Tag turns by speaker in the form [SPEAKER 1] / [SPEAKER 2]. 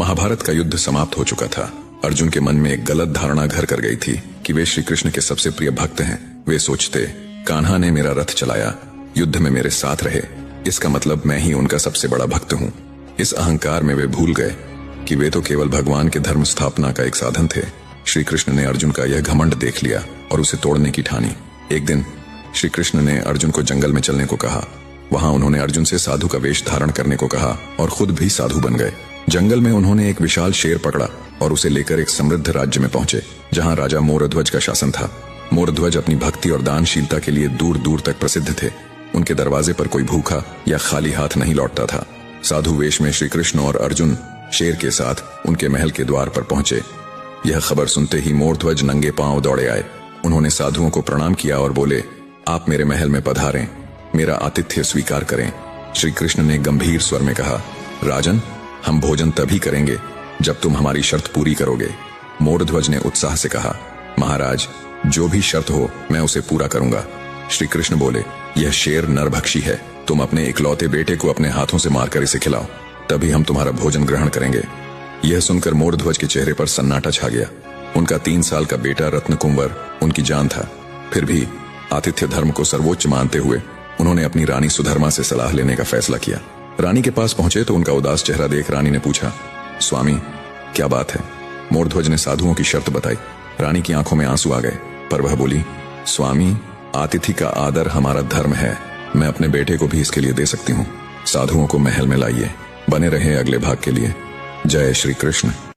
[SPEAKER 1] महाभारत का युद्ध समाप्त हो चुका था। अर्जुन के मन में एक गलत धारणा घर कर गई थी कि वे श्री कृष्ण के सबसे प्रिय भक्त हैं। वे सोचते, कान्हा ने मेरा रथ चलाया, युद्ध में मेरे साथ रहे, इसका मतलब मैं ही उनका सबसे बड़ा भक्त हूँ। इस अहंकार में वे भूल गए कि वे तो केवल भगवान के धर्म स्थापना का एक साधन थे। श्री कृष्ण ने अर्जुन का यह घमंड देख लिया और उसे तोड़ने की ठानी। एक दिन श्री कृष्ण ने अर्जुन को जंगल में चलने को कहा। वहां उन्होंने अर्जुन से साधु का वेश धारण करने को कहा और खुद भी साधु बन गए। जंगल में उन्होंने एक विशाल शेर पकड़ा और उसे लेकर एक समृद्ध राज्य में पहुंचे, जहां राजा मोरध्वज का शासन था। मोरध्वज अपनी भक्ति और दानशीलता के लिए दूर दूर तक प्रसिद्ध थे। उनके दरवाजे पर कोई भूखा या खाली हाथ नहीं लौटता था। साधु वेश में श्री कृष्ण और अर्जुन शेर के साथ उनके महल के द्वार पर पहुंचे। यह खबर सुनते ही मोरध्वज नंगे पांव दौड़े आए। उन्होंने साधुओं को प्रणाम किया और बोले, आप मेरे महल में पधारें, मेरा आतिथ्य स्वीकार करें। श्री कृष्ण ने गंभीर स्वर में कहा, राजन, हम भोजन तभी करेंगे जब तुम हमारी शर्त पूरी करोगे। मोरध्वज ने उत्साह से कहा, महाराज, जो भी शर्त हो मैं उसे पूरा करूंगा। श्री कृष्ण बोले, यह शेर नरभक्षी है, तुम अपने इकलौते बेटे को अपने हाथों से मारकर इसे खिलाओ, तभी हम तुम्हारा भोजन ग्रहण करेंगे। यह सुनकर मोरध्वज के चेहरे पर सन्नाटा छा गया। उनका 3 साल का बेटा रत्न कुंवर उनकी जान था। फिर भी आतिथ्य धर्म को सर्वोच्च मानते हुए उन्होंने अपनी रानी सुधर्मा से सलाह लेने का फैसला किया। रानी के पास पहुंचे तो उनका उदास चेहरा देख रानी ने पूछा, स्वामी, क्या बात है? मोरध्वज ने साधुओं की शर्त बताई। रानी की आंखों में आंसू आ गए, पर वह बोली, स्वामी, अतिथि का आदर हमारा धर्म है, मैं अपने बेटे को भी इसके लिए दे सकती हूँ। साधुओं को महल में लाइए। बने रहे अगले भाग के लिए। जय श्री कृष्ण।